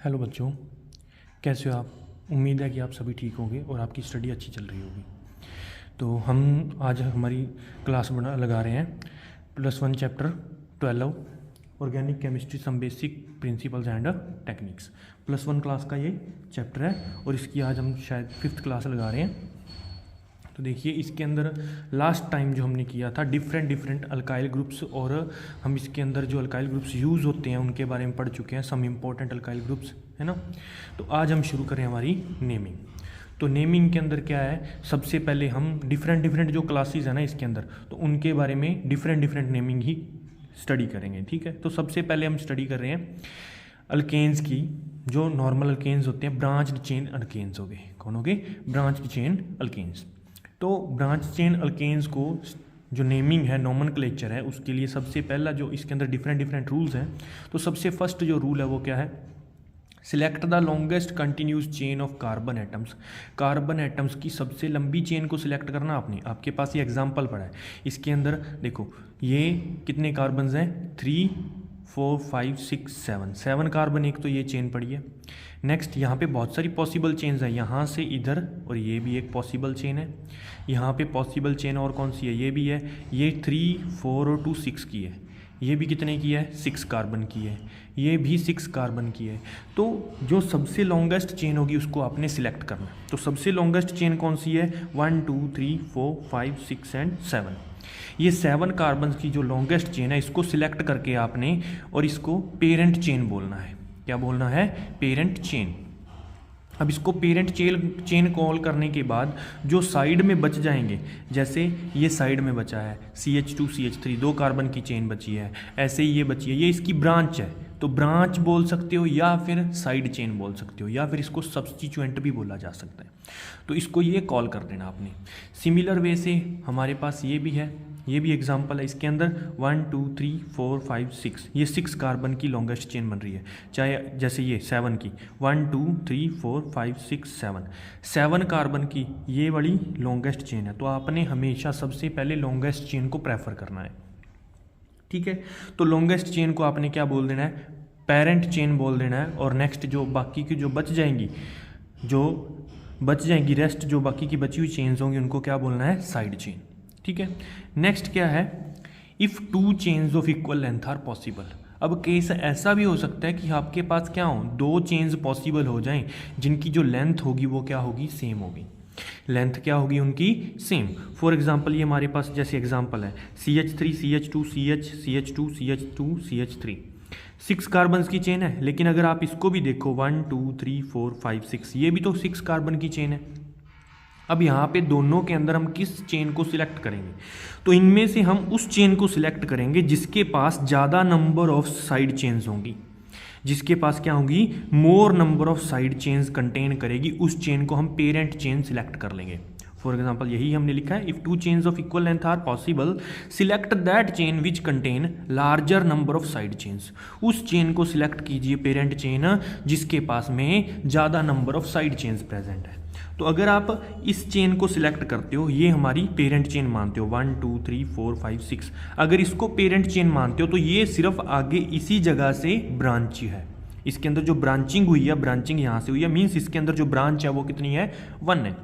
Hello बच्चों, कैसे हो आप। उम्मीद है कि आप सभी ठीक होंगे और आपकी स्टडी अच्छी चल रही होगी। तो हम आज हमारी क्लास लगा रहे हैं +1 chapter 12 organic chemistry some basic principles and techniques. +1 class का ये चैप्टर है और इसकी आज हम शायद 5th क्लास लगा रहे हैं। तो देखिए, इसके अंदर लास्ट टाइम जो हमने किया था डिफरेंट अल्काइल ग्रुप्स, और हम इसके अंदर जो अल्काइल ग्रुप्स यूज़ होते हैं उनके बारे में पढ़ चुके हैं, सम इम्पोर्टेंट अल्काइल ग्रुप्स, है ना। तो आज हम शुरू करें हमारी नेमिंग। तो नेमिंग के अंदर क्या है, सबसे पहले हम डिफरेंट जो क्लासेस है ना इसके अंदर, तो उनके बारे में डिफरेंट नेमिंग ही स्टडी करेंगे। ठीक है, तो सबसे पहले हम स्टडी कर रहे हैं अल्केन्स की। जो नॉर्मल अल्केन्स होते हैं, ब्रांच चेन अल्केन्स हो गए। कौन हो गए? Branch chain alkanes. तो ब्रांच चेन अल्केन्स को जो नेमिंग है, नोमेनक्लेचर है, उसके लिए सबसे पहला जो इसके अंदर डिफरेंट रूल्स हैं, तो सबसे फर्स्ट जो रूल है वो क्या है, select the longest continuous chain of carbon atoms. Carbon atoms की सबसे लंबी चेन को सिलेक्ट करना आपने। आपके पास ये एग्जाम्पल पड़ा है, इसके अंदर देखो ये कितने कार्बन्स हैं, 3 4 5 6 7 कार्बन एक तो ये चेन पड़ी है। नेक्स्ट यहाँ पे बहुत सारी पॉसिबल चेन्स हैं, यहाँ से इधर, और ये भी एक पॉसिबल चेन है। यहाँ पे पॉसिबल चेन और कौन सी है, ये भी है। ये 3 4 और 2 6 की है। ये भी कितने की है, 6 कार्बन की है। ये भी 6 कार्बन की है। तो जो सबसे लॉन्गेस्ट चेन होगी उसको आपने सिलेक्ट करना। तो सबसे लॉन्गेस्ट चेन कौन सी है, 1 2 3 4 5 6 एंड 7। ये 7 कार्बन की जो लॉन्गेस्ट चेन है इसको सिलेक्ट करके आपने, और इसको पेरेंट चेन बोलना है। क्या बोलना है? Parent chain. अब इसको पेरेंट चेन कॉल करने के बाद जो साइड में बच जाएंगे, जैसे ये साइड में बचा है CH2 CH3, 2 कार्बन की चेन बची है, ऐसे ही ये बची है, ये इसकी ब्रांच है। तो ब्रांच बोल सकते हो या फिर साइड चेन बोल सकते हो, या फिर इसको सब्स्टिट्यूएंट भी बोला जा सकता है। तो इसको ये कॉल कर देना आपने। सिमिलर वे से हमारे पास ये भी है, ये भी एग्जाम्पल है। इसके अंदर 1 2 3 4 5 6, ये 6 कार्बन की लॉन्गेस्ट चेन बन रही है। चाहे जैसे ये 7 की 1 2 3 4 5 6 7 कार्बन की ये वाली लॉन्गेस्ट चेन है। तो आपने हमेशा सबसे पहले लॉन्गेस्ट चेन को प्रेफर करना है। ठीक है, तो लॉन्गेस्ट चेन को आपने क्या बोल देना है, पेरेंट चेन बोल देना है। और नेक्स्ट जो बाकी की जो बच जाएंगी रेस्ट जो बाकी की बची हुई चेन्स होंगी उनको क्या बोलना है, साइड चेन। ठीक है, नेक्स्ट क्या है, if 2 chains of equal length are possible. अब केस ऐसा भी हो सकता है कि आपके पास क्या हो, 2 चेन्स पॉसिबल हो जाएं जिनकी जो लेंथ होगी वो क्या होगी, सेम होगी। लेंथ क्या होगी उनकी, सेम। फॉर एग्जांपल ये हमारे पास जैसे एग्जांपल है CH3 CH2 CH2 CH2 CH3, 6 carbon की चेन है। लेकिन अगर आप इसको भी देखो 1 2 3 4 5 6, ये भी तो 6 कार्बन की चेन है। अब यहाँ पे दोनों के अंदर हम किस चेन को सिलेक्ट करेंगे, तो इनमें से हम उस चेन को सिलेक्ट करेंगे जिसके पास ज़्यादा नंबर ऑफ साइड चेन्स होंगी। जिसके पास क्या होगी, मोर number of side chains contain करेगी, उस चेन को हम पेरेंट चेन सिलेक्ट कर लेंगे। फॉर एग्जाम्पल यही हमने लिखा है, if 2 chains of equal length are possible select that chain which contain larger number of side chains. उस चेन को सिलेक्ट कीजिए पेरेंट चेन जिसके पास में ज़्यादा number of side chains present है। तो अगर आप इस चेन को सिलेक्ट करते हो, ये हमारी पेरेंट चेन मानते हो 1 2 3 4 5 6, अगर इसको पेरेंट चेन मानते हो तो ये सिर्फ आगे इसी जगह से ब्रांच है। इसके अंदर जो ब्रांचिंग हुई है, ब्रांचिंग यहाँ से हुई है, मीन्स इसके अंदर जो ब्रांच है वो कितनी है, 1 है।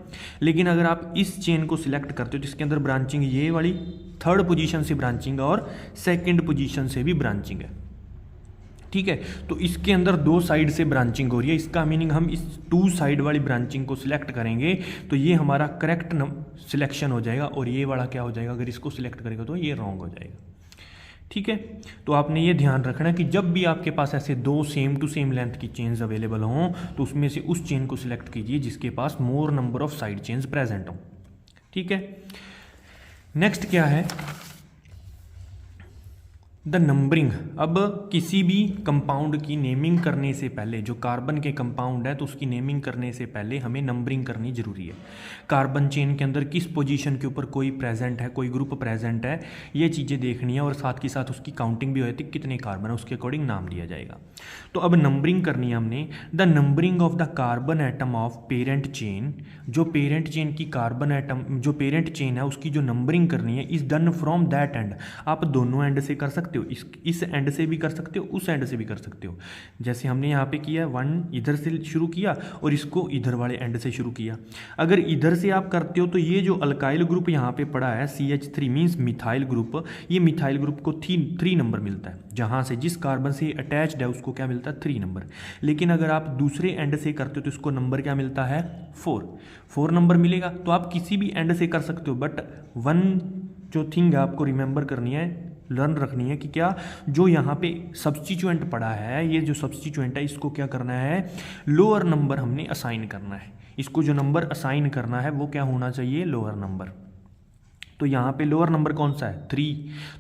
लेकिन अगर आप इस चेन को सिलेक्ट करते हो जिसके अंदर ब्रांचिंग ये वाली 3rd पोजीशन से ब्रांचिंग और 2nd पोजीशन से भी ब्रांचिंग है। ठीक है, तो इसके अंदर 2 साइड से ब्रांचिंग हो रही है। इसका मीनिंग हम इस 2 साइड वाली ब्रांचिंग को सिलेक्ट करेंगे तो ये हमारा करेक्ट सिलेक्शन हो जाएगा, और ये वाला क्या हो जाएगा, अगर इसको सिलेक्ट करेगा तो ये रॉन्ग हो जाएगा। ठीक है, तो आपने ये ध्यान रखना कि जब भी आपके पास ऐसे 2 सेम टू सेम लेंथ की चेन्स अवेलेबल हों तो उसमें से उस चेन को सिलेक्ट कीजिए जिसके पास more number of side chains present हों। ठीक है, नेक्स्ट क्या है, द नंबरिंग। अब किसी भी कंपाउंड की नेमिंग करने से पहले, जो कार्बन के कंपाउंड है तो उसकी नेमिंग करने से पहले हमें नंबरिंग करनी जरूरी है। कार्बन चेन के अंदर किस पोजीशन के ऊपर कोई प्रेजेंट है, कोई ग्रुप प्रेजेंट है, ये चीज़ें देखनी है, और साथ के साथ उसकी काउंटिंग भी होती है कितने कार्बन है, उसके अकॉर्डिंग नाम दिया जाएगा। तो अब नंबरिंग करनी है हमने। The numbering of the carbon atom of parent chain, जो पेरेंट चेन की कार्बन एटम जो पेरेंट चेन है उसकी जो नंबरिंग करनी है, is done from that and. आप दोनों एंड से कर सकते सकते हो, इस एंड से भी कर सकते हो, उस एंड से भी कर सकते हो। जैसे हमने यहाँ पे किया 1 इधर से शुरू किया और इसको इधर वाले एंड से शुरू किया। अगर इधर से आप करते हो तो ये जो अल्काइल ग्रुप यहाँ पे पड़ा है CH3 मीन्स मिथाइल ग्रुप, ये मिथाइल ग्रुप को 3 नंबर मिलता है। जहाँ से जिस कार्बन से अटैच्ड है उसको क्या मिलता है 3 नंबर। लेकिन अगर आप दूसरे एंड से करते हो तो इसको नंबर क्या मिलता है 4 नंबर मिलेगा। तो आप किसी भी एंड से कर सकते हो, बट वन जो थिंग है आपको रिमेंबर करनी है, लर्न रखनी है कि क्या जो यहाँ पे सब्स्टिट्यूएंट पड़ा है, ये जो सब्स्टिट्यूएंट है इसको क्या करना है लोअर नंबर हमने असाइन करना है। इसको जो नंबर असाइन करना है वो क्या होना चाहिए लोअर नंबर। तो यहाँ पे लोअर नंबर कौन सा है 3,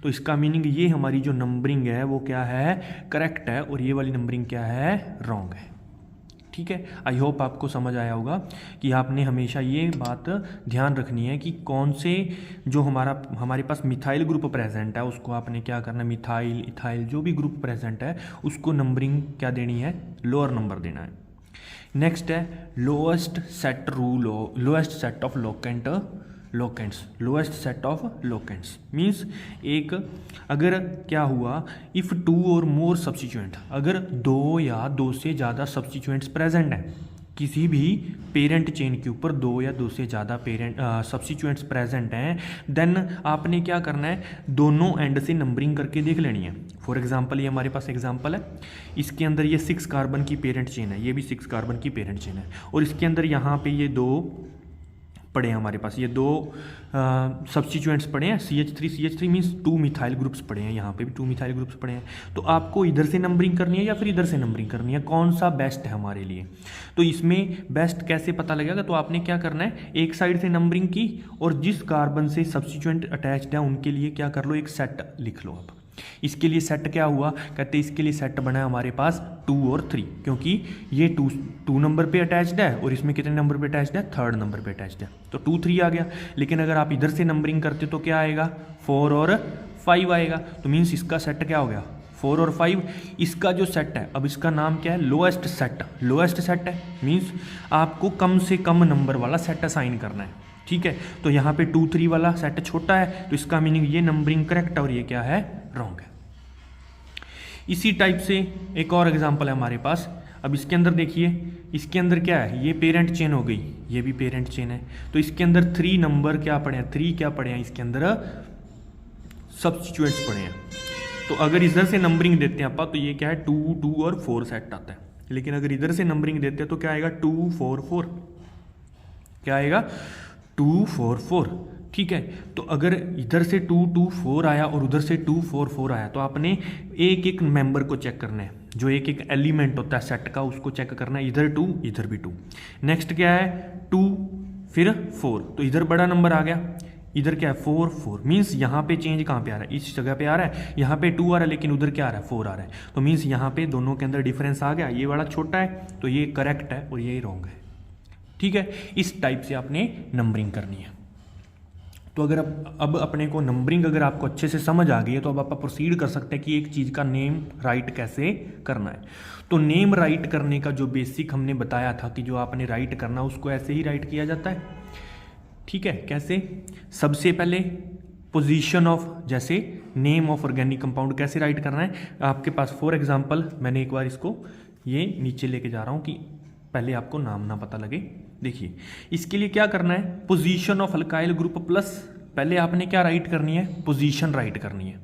तो इसका मीनिंग ये हमारी जो नंबरिंग है वो क्या है करेक्ट है और ये वाली नंबरिंग क्या है रॉन्ग है। ठीक है, आई होप आपको समझ आया होगा कि आपने हमेशा ये बात ध्यान रखनी है कि कौन से जो हमारे पास मिथाइल ग्रुप प्रेजेंट है उसको आपने क्या करना है, मिथाइल इथाइल जो भी ग्रुप प्रेजेंट है उसको नंबरिंग क्या देनी है लोअर नंबर देना है। नेक्स्ट है lowest set rule, lowest set of locants set of locants means एक अगर क्या हुआ इफ़ 2 और मोर सब्स्टिट्यूएंट, अगर 2 या 2 से ज़्यादा सब्स्टिट्यूएंट्स प्रेजेंट हैं किसी भी पेरेंट चेन के ऊपर, 2 या 2 से ज़्यादा सब्स्टिट्यूएंट्स प्रेजेंट हैं, देन आपने क्या करना है दोनों एंड से नंबरिंग करके देख लेनी है। फॉर एग्जांपल ये हमारे पास एग्जांपल है, इसके अंदर ये 6 कार्बन की पेरेंट चेन है, ये भी 6 कार्बन की पेरेंट चेन है और इसके अंदर यहाँ पे ये 2 पड़े हैं हमारे पास, ये 2 सब्स्टिट्यूएंट्स पड़े हैं CH3 मीन्स 2 मिथाइल ग्रुप्स पड़े हैं, यहाँ पे भी 2 मिथाइल ग्रुप्स पड़े हैं। तो आपको इधर से नंबरिंग करनी है या फिर इधर से नंबरिंग करनी है, कौन सा बेस्ट है हमारे लिए। तो इसमें बेस्ट कैसे पता लगेगा, तो आपने क्या करना है एक साइड से नंबरिंग की और जिस कार्बन से सब्स्टिट्यूएंट अटैच्ड है उनके लिए क्या कर लो एक सेट लिख लो। अब इसके लिए सेट क्या हुआ, कहते हैं इसके लिए सेट बना है हमारे पास 2 और 3, क्योंकि ये 2 नंबर पे अटैच्ड है और इसमें कितने नंबर पे अटैच्ड है 3rd नंबर पे अटैच्ड है, तो 2 3 आ गया। लेकिन अगर आप इधर से नंबरिंग करते तो क्या आएगा 4 और 5 आएगा, तो मीन्स इसका सेट क्या हो गया 4 और 5। इसका जो सेट है अब इसका नाम क्या है लोएस्ट सेट है, मीन्स आपको कम से कम नंबर वाला सेट असाइन करना है। ठीक है, तो यहाँ पे 2 3 वाला सेट छोटा है तो इसका मीनिंग ये नंबरिंग करेक्ट है और ये क्या है रॉन्ग है। इसी टाइप से एक और एग्जांपल है हमारे पास। अब इसके अंदर देखिए, इसके अंदर क्या है, ये पेरेंट चेन हो गई, ये भी पेरेंट चेन है, तो इसके अंदर 3 नंबर क्या पड़े हैं, 3 क्या पड़े हैं इसके अंदर सब्स्टिट्यूएंट्स पड़े हैं। तो अगर इधर से नंबरिंग देते हैं आप तो ये क्या है 2 2 और 4 सेट आता है, लेकिन अगर इधर से नंबरिंग देते हैं तो क्या आएगा 2 4 4, क्या आएगा 2 4 4। ठीक है, तो अगर इधर से 2 2 4 आया और उधर से 2 4 4 आया तो आपने एक एक मेंबर को चेक करना है, जो एक एक एलिमेंट होता है सेट का उसको चेक करना है, इधर 2 इधर भी 2। नेक्स्ट क्या है 2 फिर 4, तो इधर बड़ा नंबर आ गया, इधर क्या है 4 4, मीन्स यहाँ पे चेंज कहाँ पे आ रहा है, इस जगह पे आ रहा है, यहाँ पे 2 आ रहा है लेकिन उधर क्या आ रहा है 4 आ रहा है, तो मीन्स यहाँ पे दोनों के अंदर डिफरेंस आ गया, ये वाला छोटा है तो ये करेक्ट है और ये रॉन्ग है। ठीक है, इस टाइप से आपने नंबरिंग करनी है। तो अगर अब अपने को नंबरिंग अगर आपको अच्छे से समझ आ गई है तो अब आप प्रोसीड कर सकते हैं कि एक चीज़ का नेम राइट कैसे करना है। तो नेम राइट करने का जो बेसिक हमने बताया था कि जो आपने राइट करना उसको ऐसे ही राइट किया जाता है। ठीक है, कैसे, सबसे पहले पोजीशन ऑफ, जैसे नेम ऑफ ऑर्गेनिक कंपाउंड कैसे राइट करना है आपके पास। फॉर एग्जांपल मैंने एक बार इसको ये नीचे लेके जा रहा हूँ कि पहले आपको नाम ना पता लगे। देखिए इसके लिए क्या करना है, position of alkyl group plus पहले आपने क्या राइट करनी है, पोजीशन राइट करनी है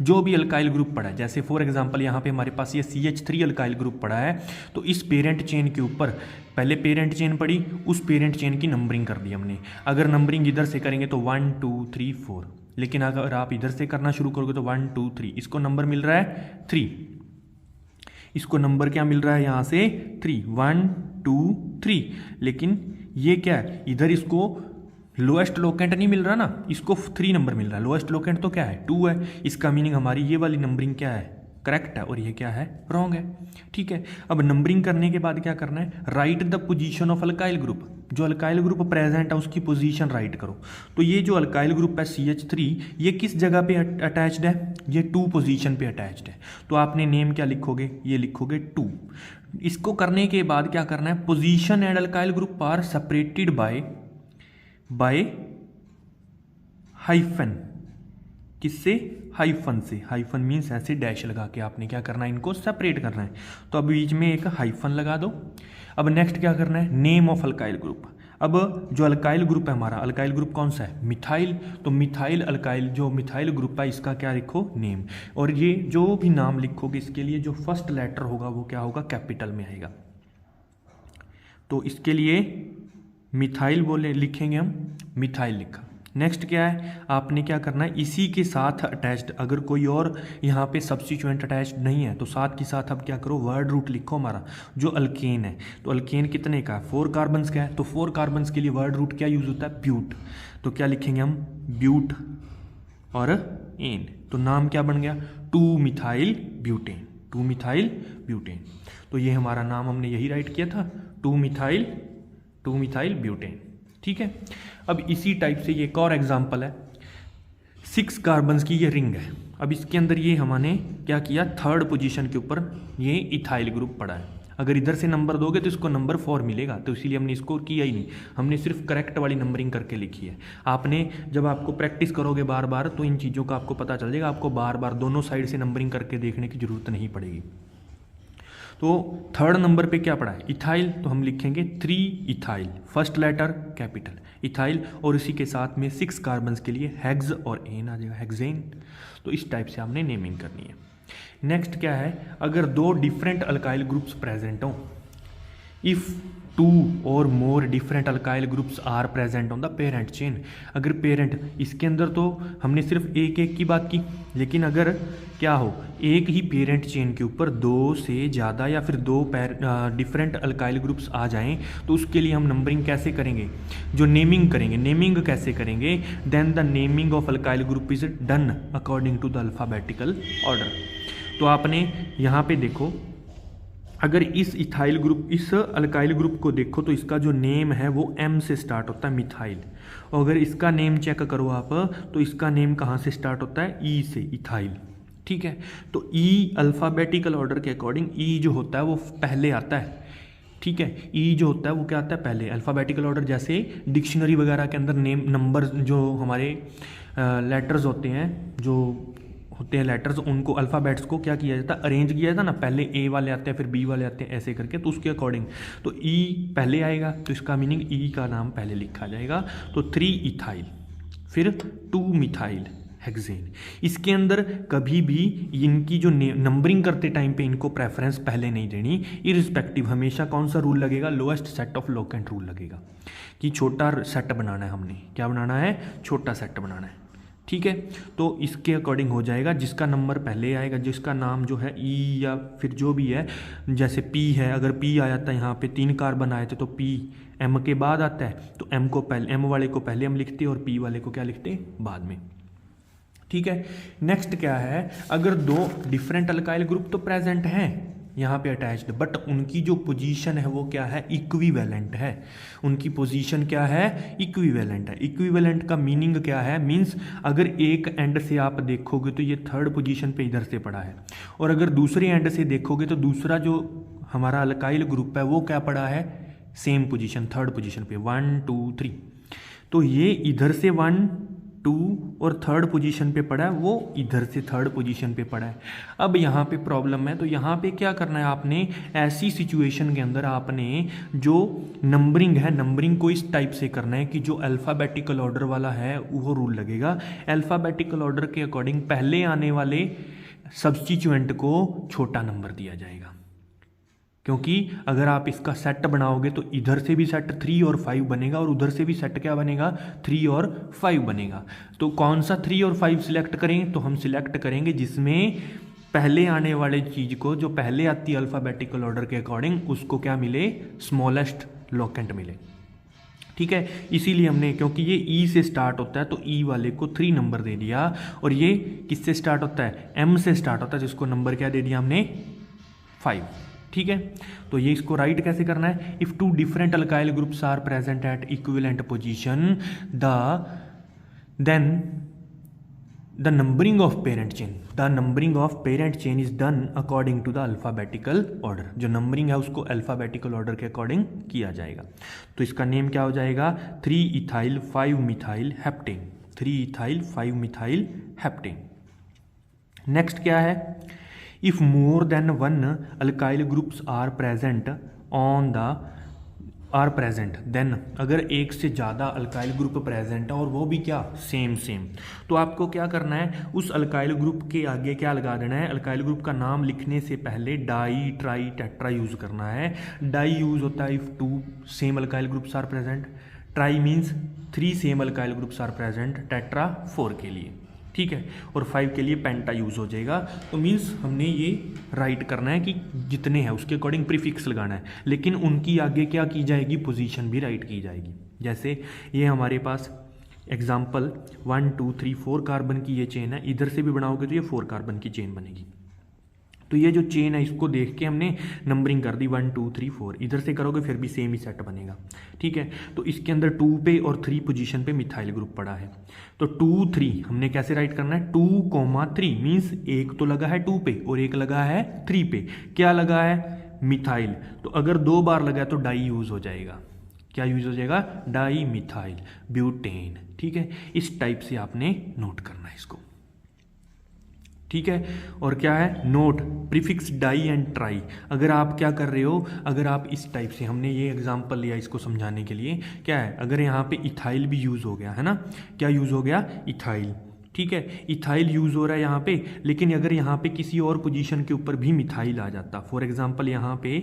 जो भी अल्काइल ग्रुप पड़ा है। जैसे फॉर एग्जांपल यहाँ पे हमारे पास ये CH3 अल्काइल ग्रुप पड़ा है, तो इस पेरेंट चेन के ऊपर पहले पेरेंट चेन पड़ी, उस पेरेंट चेन की नंबरिंग कर दी हमने। अगर नंबरिंग इधर से करेंगे तो 1 2 3 4, लेकिन अगर आप इधर से करना शुरू करोगे तो 1 2 3, इसको नंबर मिल रहा है 3, इसको नंबर क्या मिल रहा है यहाँ से 3 1 2 3, लेकिन ये क्या है इधर इसको लोएस्ट लोकेंट नहीं मिल रहा ना, इसको 3 नंबर मिल रहा है, लोएस्ट लोकेंट तो क्या है 2 है, इसका मीनिंग हमारी ये वाली नंबरिंग क्या है करेक्ट है और ये क्या है रॉन्ग है। ठीक है, अब नंबरिंग करने के बाद क्या करना है, right the position of alkyl group, जो अल्काइल ग्रुप प्रेजेंट है उसकी पोजीशन राइट करो। तो ये जो अल्काइल ग्रुप है CH3 ये किस जगह पे अटैच्ड है, ये 2 पोजीशन पे अटैच्ड है, तो आपने नेम क्या लिखोगे, ये लिखोगे 2। इसको करने के बाद क्या करना है, position and alkyl group are separated by hyphen, किससे हाइफन से, हाइफन मीन्स ऐसे डैश लगा के आपने क्या करना है, इनको सेपरेट करना है। तो अब बीच में एक हाइफन लगा दो। अब नेक्स्ट क्या करना है, नेम ऑफ अल्काइल ग्रुप। अब जो अल्काइल ग्रुप है हमारा, अल्काइल ग्रुप कौन सा है, मिथाइल, तो मिथाइल अल्काइल जो मिथाइल ग्रुप है इसका क्या लिखो, नेम। और ये जो भी नाम लिखोगे इसके लिए जो फर्स्ट लेटर होगा वो क्या होगा, कैपिटल में आएगा। तो इसके लिए मिथाइल बोले लिखेंगे हम, मिथाइल लिखा। नेक्स्ट क्या है, आपने क्या करना है, इसी के साथ अटैच्ड, अगर कोई और यहाँ पे सब्स्टिट्यूएंट अटैच्ड नहीं है तो साथ के साथ अब क्या करो, वर्ड रूट लिखो हमारा जो अल्केन है। तो अल्केन कितने का है, 4 कार्बन्स का है, तो 4 कार्बन्स के लिए वर्ड रूट क्या यूज होता है, ब्यूट। तो क्या लिखेंगे हम, ब्यूट और एन। तो नाम क्या बन गया, 2 मिथाइल ब्यूटेन, 2 मिथाइल ब्यूटेन। तो ये हमारा नाम हमने यही राइट किया था, 2 मिथाइल ब्यूटेन। ठीक है। अब इसी टाइप से ये एक और एग्जांपल है, 6 कार्बन्स की ये रिंग है। अब इसके अंदर ये हमने क्या किया, 3rd पोजीशन के ऊपर ये इथाइल ग्रुप पड़ा है। अगर इधर से नंबर दोगे तो इसको नंबर 4 मिलेगा, तो इसीलिए हमने इसको किया ही नहीं, हमने सिर्फ करेक्ट वाली नंबरिंग करके लिखी है। आपने जब आपको प्रैक्टिस करोगे बार बार तो इन चीज़ों का आपको पता चल जाएगा, आपको बार बार दोनों साइड से नंबरिंग करके देखने की जरूरत नहीं पड़ेगी। तो 3rd नंबर पे क्या पड़ा है, इथाइल, तो हम लिखेंगे 3 ethyl, first letter capital ethyl, और इसी के साथ में 6 कार्बन्स के लिए हेक्स और एन आ जाएगा, हेक्सेन। तो इस टाइप से हमने नेमिंग करनी है। नेक्स्ट क्या है, अगर 2 डिफरेंट अल्काइल ग्रुप्स प्रेजेंट हों, if 2 or more different alkyl groups are present on the parent chain. अगर पेरेंट, इसके अंदर तो हमने सिर्फ एक की बात की, लेकिन अगर क्या हो, एक ही पेरेंट चेन के ऊपर 2 से ज़्यादा या फिर 2 डिफरेंट अल्काइल ग्रुप्स आ जाएं, तो उसके लिए हम नंबरिंग कैसे करेंगे, जो नेमिंग करेंगे, नेमिंग कैसे करेंगे, then the naming of alkyl group is done according to the alphabetical order. तो आपने यहाँ पे देखो, अगर इस इथाइल ग्रुप, इस अल्काइल ग्रुप को देखो तो इसका जो नेम है वो एम से स्टार्ट होता है, मिथाइल। और अगर इसका नेम चेक करो आप तो इसका नेम कहाँ से स्टार्ट होता है, ई से, इथाइल। ठीक है। तो ई अल्फ़ाबेटिकल ऑर्डर के अकॉर्डिंग ई जो होता है वो पहले आता है। ठीक है, ई जो होता है वो क्या आता है, पहले। अल्फ़ाबेटिकल ऑर्डर जैसे डिक्शनरी वगैरह के अंदर नेम नंबर जो हमारे लेटर्स होते हैं, जो होते हैं लेटर्स, उनको अल्फ़ाबेट्स को क्या किया जाता है, अरेंज किया जाता है ना, पहले ए वाले आते हैं फिर बी वाले आते हैं ऐसे करके, तो उसके अकॉर्डिंग तो ई पहले आएगा, तो इसका मीनिंग ई का नाम पहले लिखा जाएगा। तो 3 इथाइल, फिर 2 मिथाइल हेक्सेन। इसके अंदर कभी भी इनकी जो नंबरिंग करते टाइम पे इनको प्रेफरेंस पहले नहीं देनी, इरिस्पेक्टिव। हमेशा कौन सा रूल लगेगा, lowest set of locant rule लगेगा, कि छोटा सेट बनाना है, हमने क्या बनाना है, छोटा सेट बनाना है। ठीक है। तो इसके अकॉर्डिंग हो जाएगा, जिसका नंबर पहले आएगा, जिसका नाम जो है ई या फिर जो भी है, जैसे पी है, अगर पी आ जाता है यहाँ पे 3 कार्बन आए थे तो पी एम के बाद आता है, तो एम को पहले, एम वाले को पहले हम लिखते हैं और पी वाले को क्या लिखते हैं, बाद में। ठीक है। नेक्स्ट क्या है, अगर 2 डिफरेंट अल्काइल ग्रुप तो प्रेजेंट हैं यहाँ पे अटैच्ड, बट उनकी जो पोजीशन है वो क्या है, इक्विवेलेंट है। उनकी पोजीशन क्या है, इक्विवेलेंट है। इक्विवेलेंट का मीनिंग क्या है, मींस अगर एक एंड से आप देखोगे तो ये 3rd पोजीशन पे इधर से पड़ा है, और अगर दूसरे एंड से देखोगे तो दूसरा जो हमारा अल्काइल ग्रुप है वो क्या पड़ा है, सेम पोजीशन 3rd पोजीशन पे, 1 2 3। तो ये इधर से 1 2 और 3rd पोजीशन पे पड़ा है, वो इधर से 3rd पोजीशन पे पड़ा है। अब यहाँ पे प्रॉब्लम है, तो यहाँ पे क्या करना है आपने, ऐसी सिचुएशन के अंदर आपने जो नंबरिंग है, नंबरिंग को इस टाइप से करना है कि जो अल्फ़ाबेटिकल ऑर्डर वाला है वो रूल लगेगा। अल्फ़ाबेटिकल ऑर्डर के अकॉर्डिंग पहले आने वाले सब्स्टिट्यूएंट को छोटा नंबर दिया जाएगा, क्योंकि अगर आप इसका सेट बनाओगे तो इधर से भी सेट 3 और 5 बनेगा, और उधर से भी सेट क्या बनेगा, 3 और 5 बनेगा। तो कौन सा 3 और 5 सिलेक्ट करेंगे, तो हम सिलेक्ट करेंगे जिसमें पहले आने वाले चीज़ को, जो पहले आती है अल्फ़ाबेटिकल ऑर्डर के अकॉर्डिंग, उसको क्या मिले, स्मॉलेस्ट लोकेंट मिले। ठीक है। इसीलिए हमने, क्योंकि ये ई से स्टार्ट होता है तो ई वाले को 3 नंबर दे दिया, और ये किससे स्टार्ट होता है, एम से स्टार्ट होता है, जिसको नंबर क्या दे दिया हमने, 5। ठीक है। तो ये इसको राइट कैसे करना है, if 2 different alkyl groups are present at equivalent position, then the numbering of parent chain is done according to the alphabetical order. जो नंबरिंग है उसको अल्फ़ाबेटिकल ऑर्डर के अकॉर्डिंग किया जाएगा। तो इसका नेम क्या हो जाएगा, 3 ethyl 5 methyl heptane, 3 ethyl 5 methyl heptane. Next क्या है, if more than one alkyl groups are present then, अगर एक से ज़्यादा अल्काइल ग्रुप प्रेजेंट है और वो भी क्या, सेम, तो आपको क्या करना है, उस अल्काइल ग्रुप के आगे क्या लगा देना है, अल्काइल ग्रुप का नाम लिखने से पहले डाई, ट्राई, टेट्रा यूज़ करना है। डाई यूज़ होता है if 2 same alkyl groups are present, tri means 3 same alkyl groups are present, tetra 4 के लिए, ठीक है, और 5 के लिए पेंटा यूज़ हो जाएगा। तो मीन्स हमने ये राइट करना है कि जितने हैं उसके अकॉर्डिंग प्रीफिक्स लगाना है, लेकिन उनकी आगे क्या की जाएगी, पोजीशन भी राइट की जाएगी। जैसे ये हमारे पास एग्जाम्पल 1 2 3 4 कार्बन की ये चेन है, इधर से भी बनाओगे तो ये 4 कार्बन की चेन बनेगी। तो ये जो चेन है इसको देख के हमने नंबरिंग कर दी 1 2 3 4, इधर से करोगे फिर भी सेम ही सेट बनेगा, ठीक है। तो इसके अंदर 2 पे और 3 पोजीशन पे मिथाइल ग्रुप पड़ा है, तो 2 3 हमने कैसे राइट करना है, 2,3 मीन्स एक तो लगा है 2 पे और एक लगा है 3 पे, क्या लगा है, मिथाइल। तो अगर 2 बार लगा है तो डाई यूज़ हो जाएगा, क्या यूज़ हो जाएगा, डाई मिथाइल ब्यूटेन, ठीक है। इस टाइप से आपने नोट करना है इसको, ठीक है। और क्या है, note prefix di and tri, अगर आप क्या कर रहे हो, अगर आप इस टाइप से, हमने ये एग्जांपल लिया इसको समझाने के लिए, क्या है, अगर यहाँ पे इथाइल भी यूज़ हो गया है ना, क्या यूज़ हो गया, इथाइल, ठीक है, इथाइल यूज़ हो रहा है यहाँ पे, लेकिन अगर यहाँ पे किसी और पोजीशन के ऊपर भी मिथाइल आ जाता, फॉर एग्जाम्पल यहाँ पे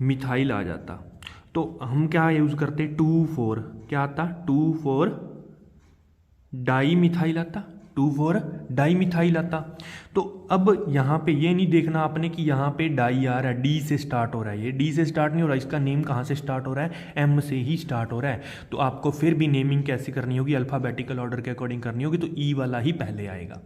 मिथाइल आ जाता, तो हम क्या यूज़ करते, 2 4, क्या आता, 2 4 डाई मिथाइल आता, 2 4 डाई मिथाइल आता। तो अब यहाँ पे ये नहीं देखना आपने कि यहाँ पे डाई आ रहा है, डी से स्टार्ट हो रहा है, ये डी से स्टार्ट नहीं हो रहा, इसका नेम कहाँ से स्टार्ट हो रहा है, एम से ही स्टार्ट हो रहा है। तो आपको फिर भी नेमिंग कैसे करनी होगी, अल्फ़ाबेटिकल ऑर्डर के अकॉर्डिंग करनी होगी, तो ई वाला ही पहले आएगा,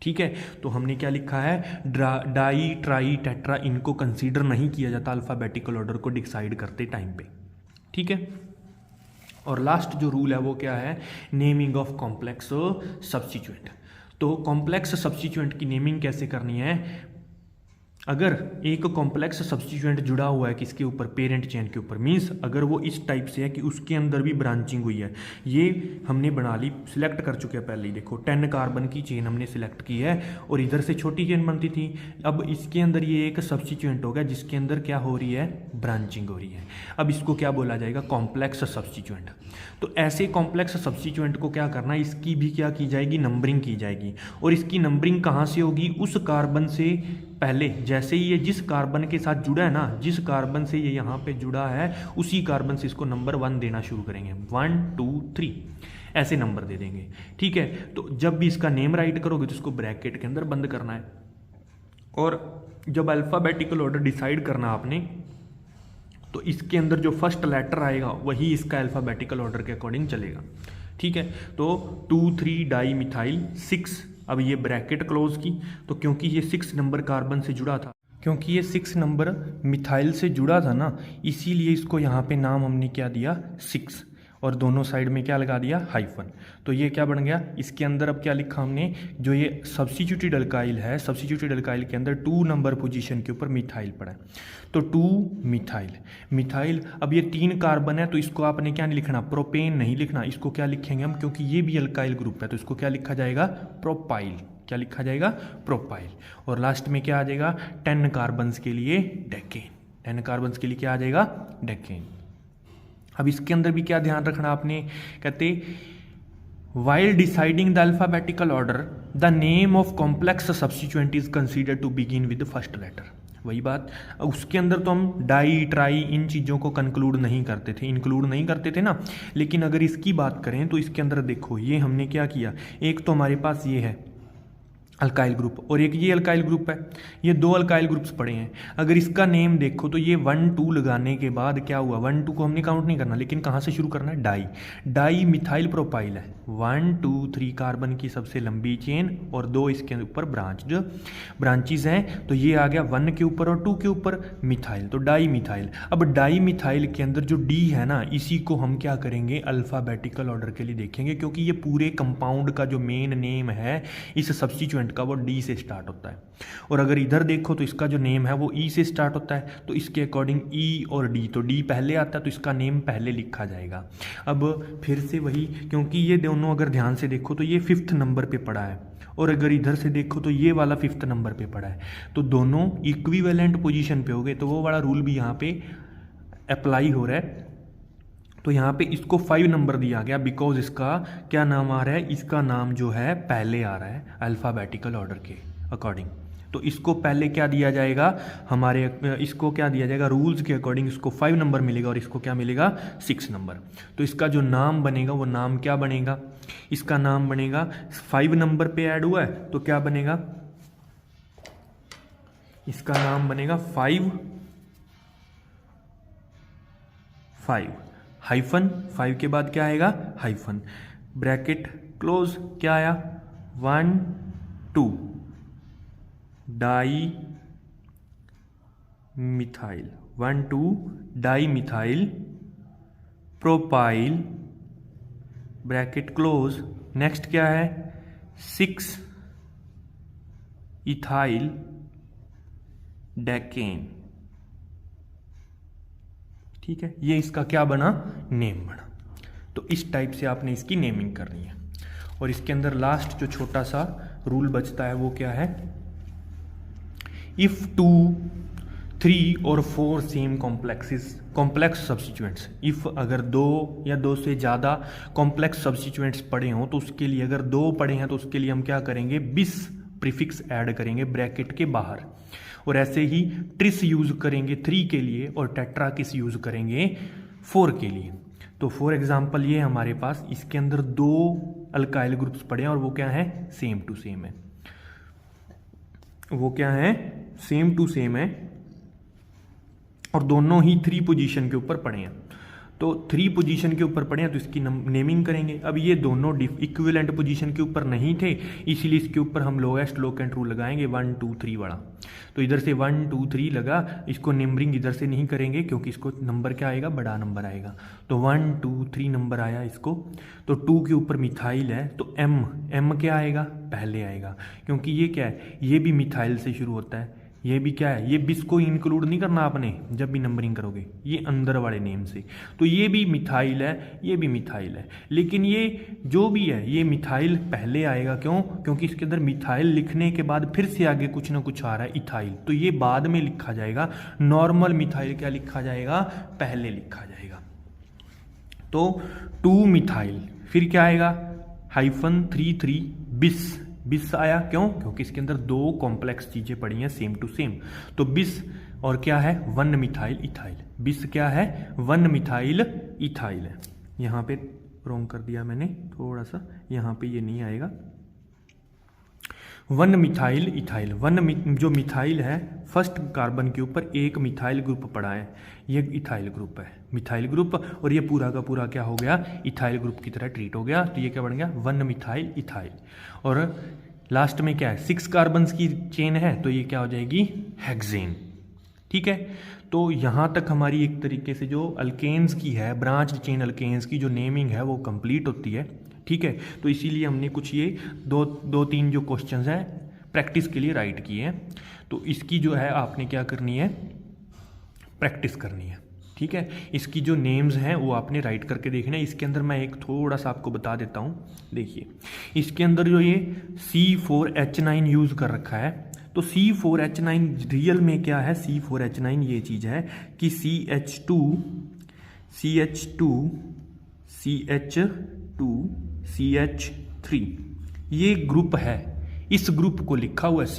ठीक है। तो हमने क्या लिखा है, डाई, ट्राई, टेट्रा, इनको कंसीडर नहीं किया जाता अल्फ़ाबेटिकल ऑर्डर को डिसाइड करते टाइम पे, ठीक है। और लास्ट जो रूल है वो क्या है, नेमिंग ऑफ कॉम्प्लेक्स सब्स्टिट्यूएंट। तो कॉम्प्लेक्स सब्स्टिट्यूएंट की नेमिंग कैसे करनी है, अगर एक कॉम्प्लेक्स सब्स्टिट्यूएंट जुड़ा हुआ है किसके ऊपर, पेरेंट चेन के ऊपर, मीन्स अगर वो इस टाइप से है कि उसके अंदर भी ब्रांचिंग हुई है, ये हमने बना ली, सिलेक्ट कर चुके हैं पहले ही, देखो 10 कार्बन की चेन हमने सिलेक्ट की है और इधर से छोटी चेन बनती थी, अब इसके अंदर ये एक सब्स्टिट्यूएंट हो गया जिसके अंदर क्या हो रही है, ब्रांचिंग हो रही है, अब इसको क्या बोला जाएगा, कॉम्प्लेक्स सब्स्टिट्यूएंट। तो ऐसे कॉम्प्लेक्स सब्स्टिट्यूएंट को क्या करना, इसकी भी क्या की जाएगी, नंबरिंग की जाएगी, और इसकी नंबरिंग कहाँ से होगी, उस कार्बन से पहले, जैसे ही ये जिस कार्बन के साथ जुड़ा है ना, जिस कार्बन से ये यहाँ पे जुड़ा है उसी कार्बन से इसको नंबर 1 देना शुरू करेंगे, 1 2 3 ऐसे नंबर दे देंगे, ठीक है। तो जब भी इसका नेम राइट करोगे तो इसको ब्रैकेट के अंदर बंद करना है, और जब अल्फ़ाबेटिकल ऑर्डर डिसाइड करना आपने, तो इसके अंदर जो फर्स्ट लेटर आएगा वही इसका अल्फ़ाबेटिकल ऑर्डर के अकॉर्डिंग चलेगा, ठीक है। तो 2 3 डाई मिथाइल 6, अब ये ब्रैकेट क्लोज की, तो क्योंकि ये 6 नंबर कार्बन से जुड़ा था, क्योंकि ये 6 नंबर मिथाइल से जुड़ा था ना, इसीलिए इसको यहाँ पे नाम हमने क्या दिया, 6, और दोनों साइड में क्या लगा दिया, हाइफन। तो ये क्या बन गया, इसके अंदर अब क्या लिखा हमने, जो ये सब्स्टिट्यूटेड अल्काइल है, सब्स्टिट्यूटेड अल्काइल के अंदर 2 नंबर पोजीशन के ऊपर मिथाइल पड़ा है, तो 2 मिथाइल। अब ये 3 कार्बन है तो इसको आपने क्या नहीं लिखना, प्रोपेन नहीं लिखना, इसको क्या लिखेंगे हम, क्योंकि ये भी अल्काइल ग्रुप है तो इसको क्या लिखा जाएगा, प्रोपाइल, क्या लिखा जाएगा, प्रोपाइल। और लास्ट में क्या आ जाएगा, 10 कार्बन्स के लिए डेकेन, 10 कार्बन्स के लिए क्या आ जाएगा, डेकेन। अब इसके अंदर भी क्या ध्यान रखना आपने, कहते while deciding the alphabetical order the name of complex substituent is consider to begin with first letter. वही बात, उसके अंदर तो हम डाई, ट्राई, इन चीज़ों को कंक्लूड नहीं करते थे, इंक्लूड नहीं करते थे ना, लेकिन अगर इसकी बात करें तो इसके अंदर देखो ये हमने क्या किया, एक तो हमारे पास ये है अल्काइल ग्रुप और एक ये अल्काइल ग्रुप है, ये 2 अल्काइल ग्रुप्स पड़े हैं। अगर इसका नेम देखो तो ये 1 2 लगाने के बाद क्या हुआ, 1 2 को हमने काउंट नहीं करना, लेकिन कहाँ से शुरू करना है, डाई मिथाइल प्रोपाइल है, 1 2 3 कार्बन की सबसे लंबी चेन और 2 इसके ऊपर ब्रांचेज हैं, तो ये आ गया 1 के ऊपर और 2 के ऊपर मिथाइल, तो डाई मिथाइल। अब डाई मिथाइल के अंदर जो डी है ना, इसी को हम क्या करेंगे, अल्फ़ाबेटिकल ऑर्डर के लिए देखेंगे, क्योंकि ये पूरे कंपाउंड का जो मेन नेम है इस सब्स्टिट्यूएंट का, वो डी से स्टार्ट होता है। और अगर इधर देखो तो इसका जो नेम है वो ई से स्टार्ट होता है, तो इसके अकॉर्डिंग ई और डी, तो डी पहले आता है तो इसका नेम पहले लिखा जाएगा। अब फिर से वही, क्योंकि ये दोनों अगर ध्यान से देखो तो ये 5th नंबर पे पड़ा है और अगर इधर से देखो तो ये वाला 5th नंबर पे पड़ा है, तो दोनों इक्विवेलेंट पोजीशन पे हो गए, तो वो वाला रूल भी यहाँ पे अप्लाई हो रहा है। तो यहाँ पे इसको 5 नंबर दिया गया बिकॉज इसका क्या नाम आ रहा है, इसका नाम जो है पहले आ रहा है अल्फ़ाबेटिकल ऑर्डर के अकॉर्डिंग। तो इसको पहले क्या दिया जाएगा, हमारे इसको क्या दिया जाएगा, रूल्स के अकॉर्डिंग इसको 5 नंबर मिलेगा और इसको क्या मिलेगा 6 नंबर। तो इसका जो नाम बनेगा वो नाम क्या बनेगा, इसका नाम बनेगा 5 नंबर पे ऐड हुआ है तो क्या बनेगा, इसका नाम बनेगा 5 हाइफन 5 के बाद क्या आएगा हाइफन, ब्रैकेट क्लोज, क्या आया 1 2 di methyl, 1 2 di methyl propyl, bracket close, next क्या है 6 इथाइल डेकेन। ठीक है, ये इसका क्या बना, नेम बना। तो इस टाइप से आपने इसकी नेमिंग करनी है। और इसके अंदर लास्ट जो छोटा सा रूल बचता है वो क्या है, इफ 2 3 और 4 सेम कॉम्प्लेक्स सब्स्टिट्यूएंट्स, इफ अगर 2 या 2 से ज़्यादा कॉम्प्लेक्स सब्स्टिट्यूएंट्स पड़े हों तो उसके लिए, अगर 2 पड़े हैं तो उसके लिए हम क्या करेंगे, बिस प्रीफिक्स ऐड करेंगे ब्रैकेट के बाहर, और ऐसे ही ट्रिस यूज करेंगे 3 के लिए और टेट्रा किस यूज करेंगे 4 के लिए। तो फॉर एग्जांपल ये हमारे पास इसके अंदर 2 अल्काइल ग्रुप्स पड़े हैं और वो क्या है सेम टू सेम है, वो क्या है सेम टू सेम है और दोनों ही 3 पोजीशन के ऊपर पड़े हैं। तो 3 पोजीशन के ऊपर पड़े हैं तो इसकी नेमिंग करेंगे। अब ये दोनों इक्विवेलेंट पोजीशन के ऊपर नहीं थे, इसीलिए इसके ऊपर हम लोएस्ट लोकेंट रूल लगाएंगे 1 2 3 वाला। तो इधर से 1 2 3 लगा, इसको नंबरिंग इधर से नहीं करेंगे क्योंकि इसको नंबर क्या आएगा, बड़ा नंबर आएगा। तो 1 2 3 नंबर आया इसको। तो 2 के ऊपर मिथाइल है तो एम क्या आएगा, पहले आएगा, क्योंकि ये क्या है, ये भी मिथाइल से शुरू होता है, ये भी क्या है, ये बिस को इंक्लूड नहीं करना आपने जब भी नंबरिंग करोगे, ये अंदर वाले नेम से। तो ये भी मिथाइल है, ये भी मिथाइल है, लेकिन ये जो भी है ये मिथाइल पहले आएगा। क्यों, क्योंकि इसके अंदर मिथाइल लिखने के बाद फिर से आगे कुछ ना कुछ आ रहा है इथाइल, तो ये बाद में लिखा जाएगा। नॉर्मल मिथाइल क्या लिखा जाएगा, पहले लिखा जाएगा। तो 2 मिथाइल, फिर क्या आएगा हाइफन 3 3 बिस आया। क्यों, क्योंकि इसके अंदर 2 कॉम्प्लेक्स चीजें पड़ी हैं सेम टू सेम। तो बिस और क्या है 1 मिथाइल इथाइल, बिस क्या है 1 मिथाइल इथाइल है। यहाँ पे रॉन्ग कर दिया मैंने थोड़ा सा, यहाँ पे ये नहीं आएगा 1 मिथाइल इथाइल। जो मिथाइल है फर्स्ट कार्बन के ऊपर एक मिथाइल ग्रुप पड़ा है, ये इथाइल ग्रुप है, मिथाइल ग्रुप, और ये पूरा का पूरा क्या हो गया इथाइल ग्रुप की तरह ट्रीट हो गया। तो ये क्या बन गया 1 मिथाइल इथाइल। और लास्ट में क्या है 6 कार्बन्स की चेन है तो ये क्या हो जाएगी हेक्सेन। ठीक है, तो यहाँ तक हमारी एक तरीके से जो अल्केन्स की है, ब्रांच चेन अल्केन्स की जो नेमिंग है वो कंप्लीट होती है। ठीक है, तो इसीलिए हमने कुछ ये दो तीन जो क्वेश्चंस हैं प्रैक्टिस के लिए राइट किए हैं। तो इसकी जो है आपने क्या करनी है, प्रैक्टिस करनी है। ठीक है, इसकी जो नेम्स हैं वो आपने राइट करके देखना है। इसके अंदर मैं एक थोड़ा सा आपको बता देता हूँ, देखिए इसके अंदर जो ये C4H9 यूज़ कर रखा है, तो C4H9 रियल में क्या है, C4H9 ये चीज़ है कि CH2CH3 ये ग्रुप है, इस ग्रुप को लिखा हुआ है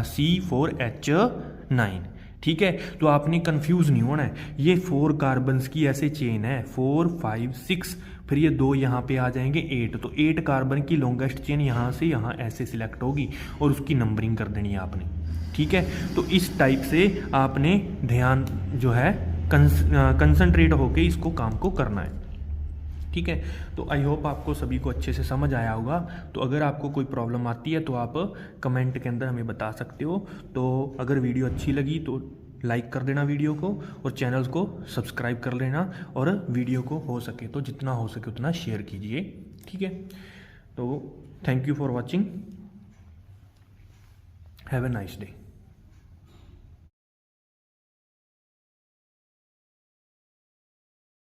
C4H9। ठीक है, तो आपने कंफ्यूज नहीं होना है, ये 4 कार्बन्स की ऐसे चेन है 4 5 6, फिर ये 2 यहाँ पे आ जाएंगे 8, तो 8 कार्बन की लॉन्गेस्ट चेन यहाँ से यहाँ ऐसे सिलेक्ट होगी और उसकी नंबरिंग कर देनी है आपने। ठीक है, तो इस टाइप से आपने ध्यान जो है कंसंट्रेट होके इसको काम को करना है। ठीक है, तो आई होप आपको सभी को अच्छे से समझ आया होगा। तो अगर आपको कोई प्रॉब्लम आती है तो आप कमेंट के अंदर हमें बता सकते हो। तो अगर वीडियो अच्छी लगी तो लाइक कर देना वीडियो को और चैनल को सब्सक्राइब कर लेना, और वीडियो को हो सके तो जितना हो सके उतना शेयर कीजिए। ठीक है, तो thank you for watching, have a nice day.